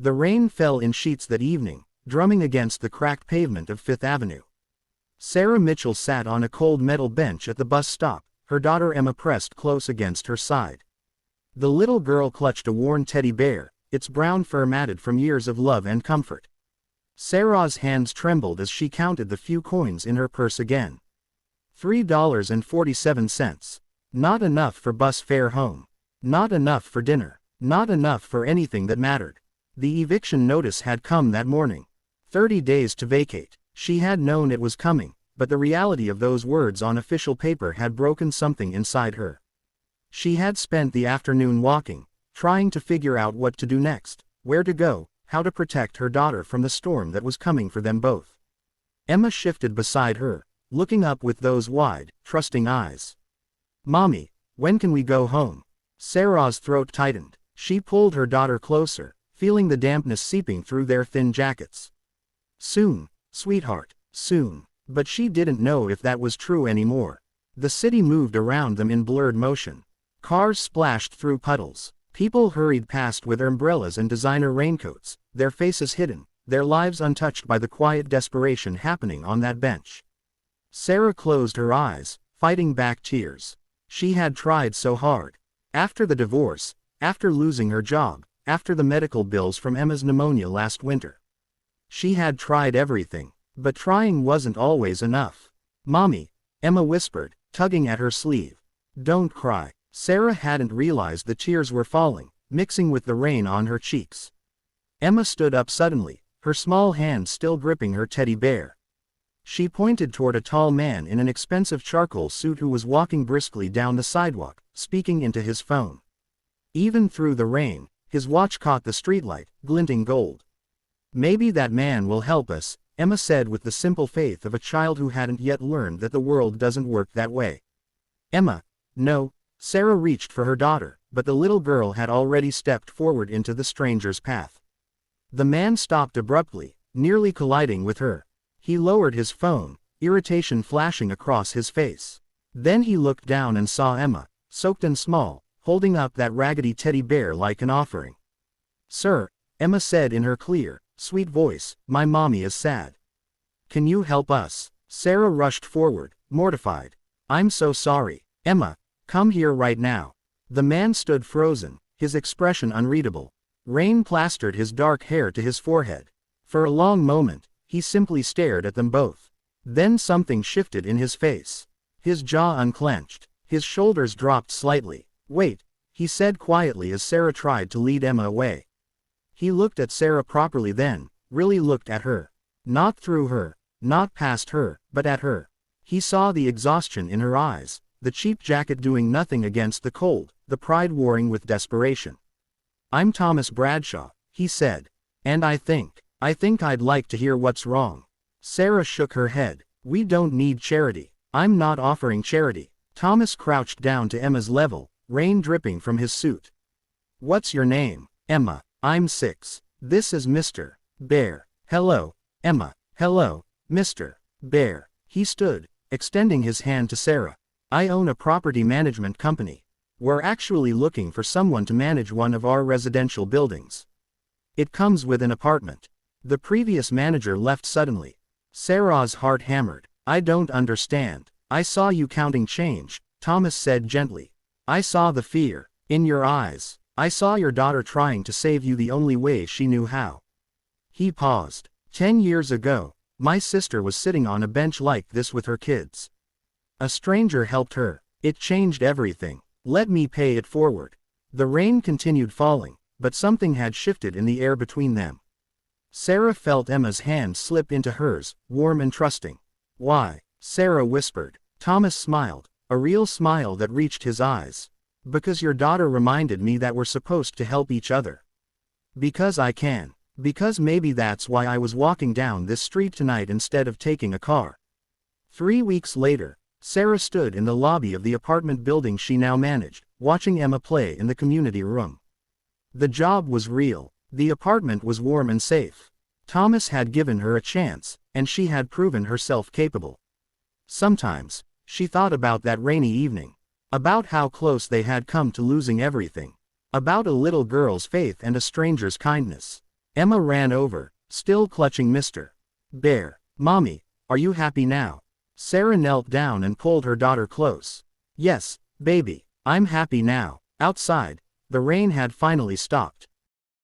The rain fell in sheets that evening, drumming against the cracked pavement of Fifth Avenue. Sarah Mitchell sat on a cold metal bench at the bus stop, her daughter Emma pressed close against her side. The little girl clutched a worn teddy bear, its brown fur matted from years of love and comfort. Sarah's hands trembled as she counted the few coins in her purse again. $3.47. Not enough for bus fare home. Not enough for dinner. Not enough for anything that mattered. The eviction notice had come that morning. 30 days to vacate. She had known it was coming, but the reality of those words on official paper had broken something inside her. She had spent the afternoon walking, trying to figure out what to do next, where to go, how to protect her daughter from the storm that was coming for them both. Emma shifted beside her, looking up with those wide, trusting eyes. "Mommy, when can we go home?" Sarah's throat tightened. She pulled her daughter closer, feeling the dampness seeping through their thin jackets. "Soon, sweetheart, soon." But she didn't know if that was true anymore. The city moved around them in blurred motion. Cars splashed through puddles. People hurried past with umbrellas and designer raincoats, their faces hidden, their lives untouched by the quiet desperation happening on that bench. Sarah closed her eyes, fighting back tears. She had tried so hard. After the divorce, after losing her job, after the medical bills from Emma's pneumonia last winter. She had tried everything, but trying wasn't always enough. "Mommy," Emma whispered, tugging at her sleeve. "Don't cry." Sarah hadn't realized the tears were falling, mixing with the rain on her cheeks. Emma stood up suddenly, her small hand still gripping her teddy bear. She pointed toward a tall man in an expensive charcoal suit who was walking briskly down the sidewalk, speaking into his phone. Even through the rain, his watch caught the streetlight, glinting gold. "Maybe that man will help us," Emma said with the simple faith of a child who hadn't yet learned that the world doesn't work that way. "Emma." "No." Sarah reached for her daughter, but the little girl had already stepped forward into the stranger's path. The man stopped abruptly, nearly colliding with her. He lowered his phone, irritation flashing across his face. Then he looked down and saw Emma, soaked and small, holding up that raggedy teddy bear like an offering. "Sir," Emma said in her clear, sweet voice, "my mommy is sad. Can you help us?" Sarah rushed forward, mortified. "I'm so sorry." "Emma, come here right now." The man stood frozen, his expression unreadable. Rain plastered his dark hair to his forehead. For a long moment, he simply stared at them both. Then something shifted in his face. His jaw unclenched, his shoulders dropped slightly. "Wait," he said quietly as Sarah tried to lead Emma away. He looked at Sarah properly then, really looked at her. Not through her, not past her, but at her. He saw the exhaustion in her eyes, the cheap jacket doing nothing against the cold, the pride warring with desperation. "I'm Thomas Bradshaw," he said. "And I think I'd like to hear what's wrong." Sarah shook her head. "We don't need charity. I'm not offering charity." Thomas crouched down to Emma's level, rain dripping from his suit. "What's your name?" "Emma." "I'm 6. This is Mr. Bear." "Hello, Emma." "Hello, Mr. Bear." He stood, extending his hand to Sarah. "I own a property management company. We're actually looking for someone to manage one of our residential buildings. It comes with an apartment." The previous manager left suddenly. Sarah's heart hammered. "I don't understand." "I saw you counting change," Thomas said gently. "I saw the fear in your eyes. I saw your daughter trying to save you the only way she knew how." He paused. 10 years ago, my sister was sitting on a bench like this with her kids. A stranger helped her. It changed everything. Let me pay it forward." The rain continued falling, but something had shifted in the air between them. Sarah felt Emma's hand slip into hers, warm and trusting. "Why?" Sarah whispered. Thomas smiled, a real smile that reached his eyes. "Because your daughter reminded me that we're supposed to help each other. Because I can. Because maybe that's why I was walking down this street tonight instead of taking a car." 3 weeks later, Sarah stood in the lobby of the apartment building she now managed, watching Emma play in the community room. The job was real. The apartment was warm and safe. Thomas had given her a chance, and she had proven herself capable. Sometimes, she thought about that rainy evening. About how close they had come to losing everything. About a little girl's faith and a stranger's kindness. Emma ran over, still clutching Mr. Bear. Mommy, are you happy now? Sarah knelt down and pulled her daughter close. Yes, baby, I'm happy now. Outside, the rain had finally stopped.